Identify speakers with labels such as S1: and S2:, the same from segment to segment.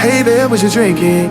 S1: Hey there, what you drinking?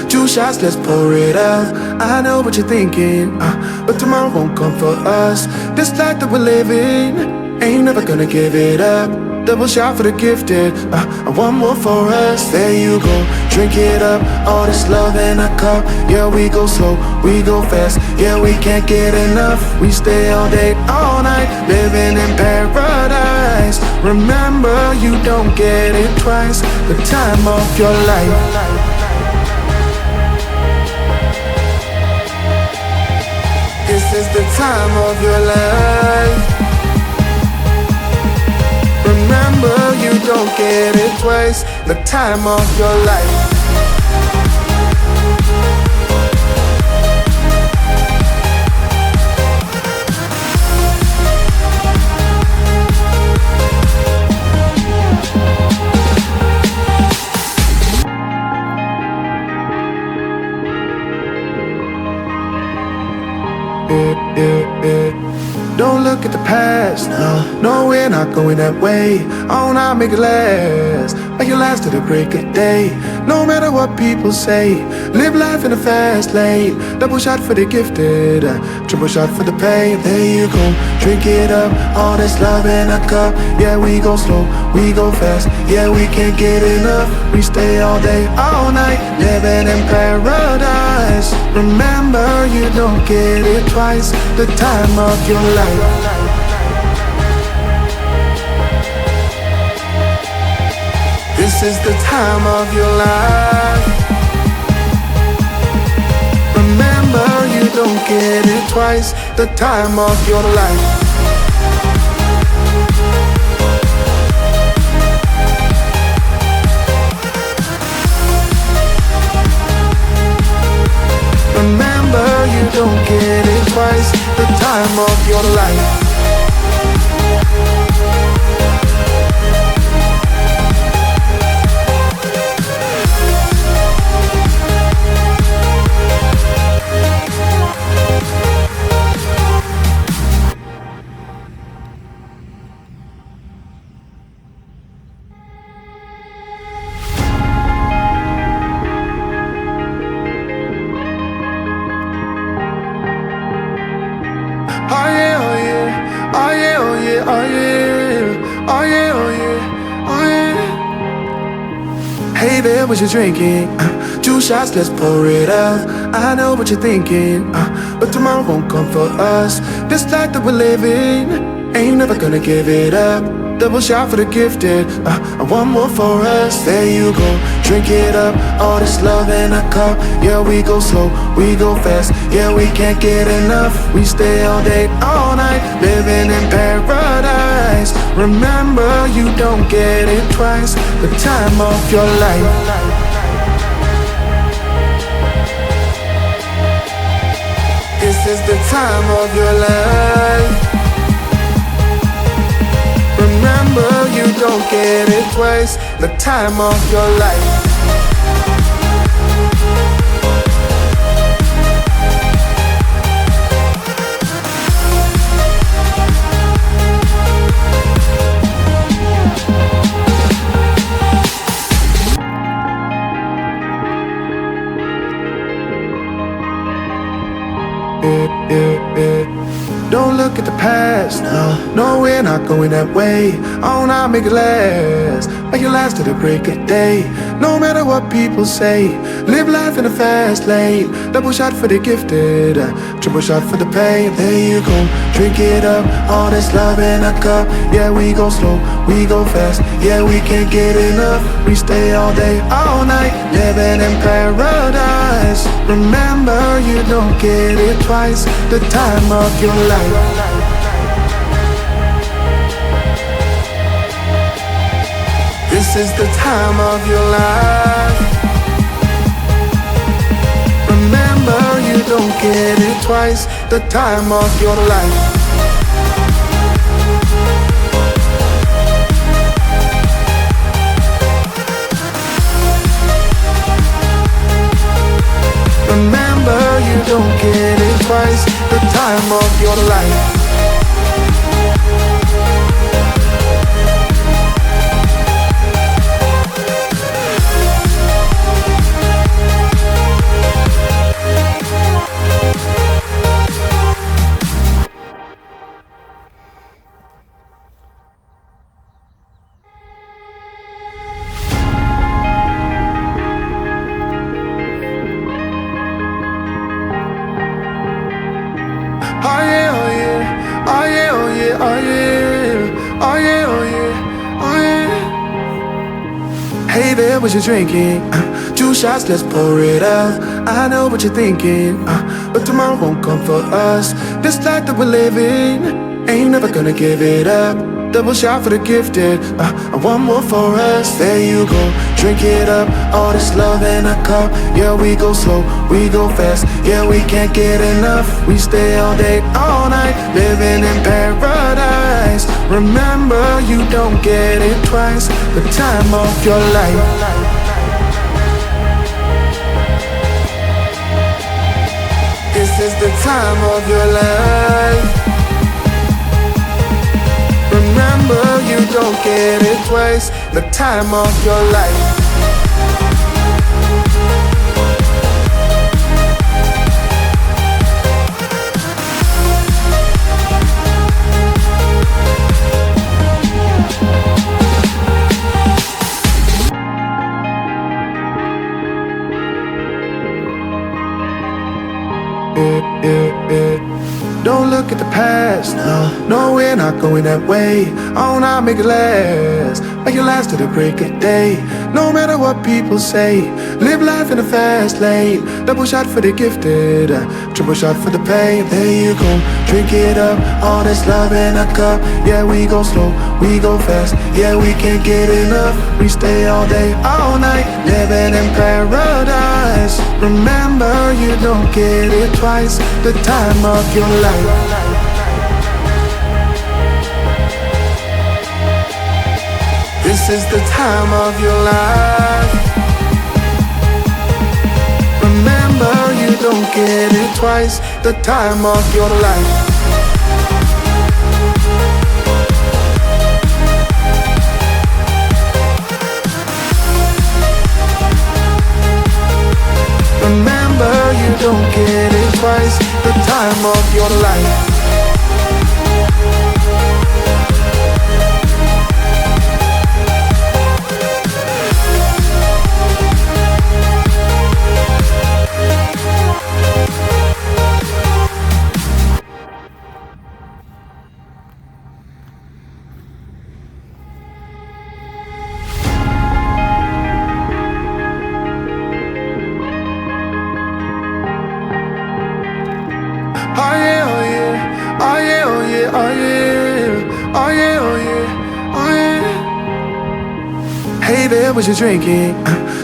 S1: 2 shots, let's pour it out. I know what you're thinking, but tomorrow won't come for us. This life that we're living, ain't never gonna give it up. Double shot for the gifted, and one more for us. There you go, drink it up. All this love in a cup. Yeah, we go slow, we go fast. Yeah, we can't get enough. We stay all day, all night, living in paradise. Remember, you don't get it twice. The time of your life. This is the time of your life. Remember, you don't get it twice. The time of your life. Don't look at the past, no, we're not going that way. Oh, now make it last, make it last to the break of day. No matter what people say, live life in a fast lane. Double shot for the gifted, triple shot for the pain. There you go, drink it up. All this love in a cup. Yeah, we go slow, we go fast. Yeah, we can't get enough. We stay all day, all night, living in paradise. Remember, you don't get it twice. The time of your life. This is the time of your life. Remember, you don't get it twice. The time of your life. Remember, you don't get it twice. The time of your life. Oh yeah, oh yeah, oh yeah, oh yeah, oh yeah, oh yeah, oh yeah, oh yeah. Hey there, what you drinking? 2 shots, let's pour it out. I know what you're thinking, but tomorrow won't come for us. This life that we're living, ain't never gonna give it up. Double shot for the gifted, and one more for us. There you go, drink it up. All this love in a cup. Yeah, we go slow, we go fast. Yeah, we can't get enough. We stay all day, all night, living in paradise. Remember, you don't get it twice. The time of your life. This is the time of your life. Remember, you don't get it twice. The time of your life. Don't look at the past, no, we're not going that way. Oh, now make it last, make it last to the break of day. No matter what people say, live life in a fast lane. Double shot for the gifted, triple shot for the pain. There you go, drink it up. All this love in a cup. Yeah, we go slow, we go fast. Yeah, we can't get enough. We stay all day, all night, living in paradise. Remember, you don't get it twice. The time of your life. This is the time of your life. Remember, you don't get it twice. The time of your life. Remember, you don't get it twice. The time of your life. yeah, oh yeah, oh yeah, oh yeah, oh yeah. Hey there, what you drinking? 2 shots, let's pour it out. I know what you're thinking, but tomorrow won't come for us. This life that we're living, ain't never gonna give it up. Double shot for the gifted, and one more for us. There you go, drink it up. All this love in a cup. Yeah, we go slow, we go fast. Yeah, we can't get enough. We stay all day, all night, living in paradise. Remember, you don't get it twice. The time of your life. This is the time of your life. Remember, you don't get it twice. The time of your life. Don't look at the past, no, we're not going that way. Oh, now make it last, make it last to the break of day. No matter what people say, live life in a fast lane. Double shot for the gifted, triple shot for the pain. There you go, drink it up, all this love in a cup. Yeah, we go slow, we go fast. Yeah, we can't get enough. We stay all day, all night, living in paradise. Remember, you don't get it twice. The time of your life. This is the time of your life. Remember, you don't get it twice. The time of your life. Remember, you don't get it twice. The time of your life. Oh yeah, oh yeah, oh yeah, oh yeah, oh yeah, oh yeah, oh yeah, oh yeah. Hey there, what you drinking?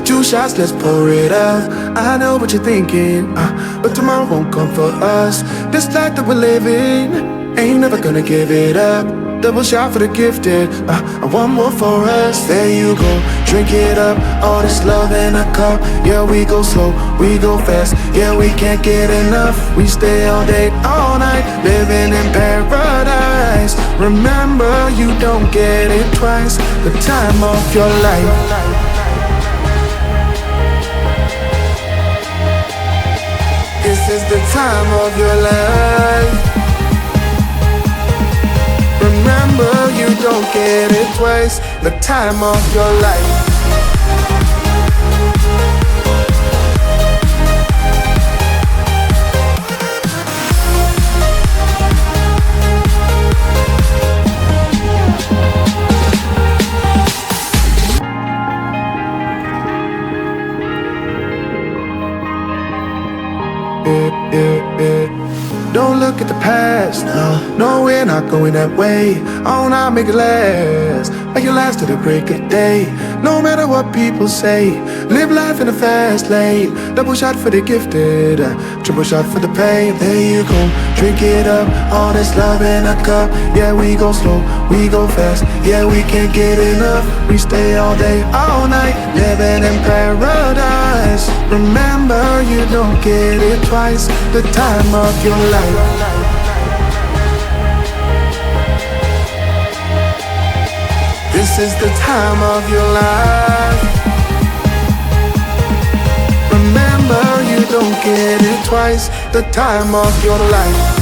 S1: 2 shots, let's pour it out. I know what you're thinking, but tomorrow won't come for us. This life that we're living, ain't never gonna give it up. Double shot for the gifted, and one more for us. There you go, drink it up. All this love in a cup. Yeah, we go slow, we go fast. Yeah, we can't get enough. We stay all day, all night, living in paradise. Remember, you don't get it twice. The time of your life. This is the time of your life. Remember, you don't get it twice. The time of your life. Don't look at the past, no, we're not going that way. Oh, now make it last, make it last to the break of day. No matter what people say, live life in a fast lane. Double shot for the gifted, triple shot for the pain. There you go, drink it up, all this love in a cup. Yeah, we go slow, we go fast. Yeah, we can't get enough. We stay all day, all night, living in paradise. Remember, you don't get it twice. The time of your life. This is the time of your life. Remember, you don't get it twice. The time of your life.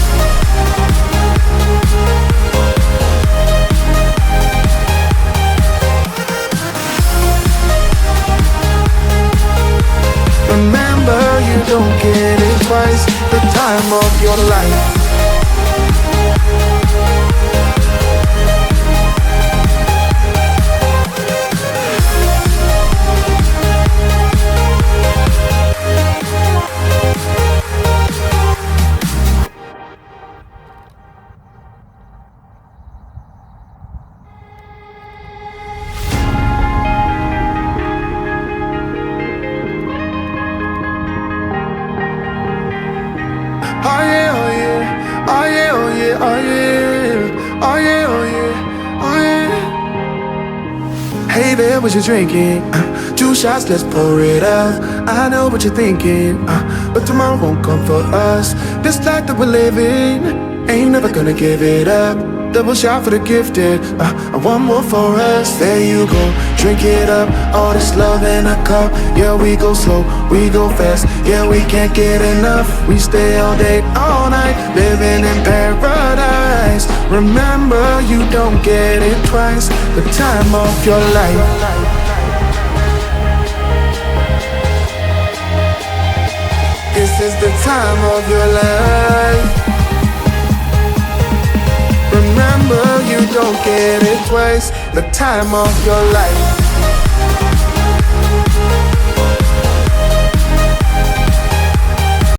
S1: Remember, you don't get it twice. The time of your life. care what you're drinking. 2 shots, let's pour it up. I know what you're thinking, but tomorrow won't come for us. This life that we're living, ain't never gonna give it up. Double shot for the gifted, and one more for us. There you go, drink it up. All this love in a cup. Yeah, we go slow, we go fast. Yeah, we can't get enough. We stay all day, all night, living in paradise. Remember, you don't get it twice. The time of your life. This is the time of your life. Remember, you don't get it twice. The time of your life.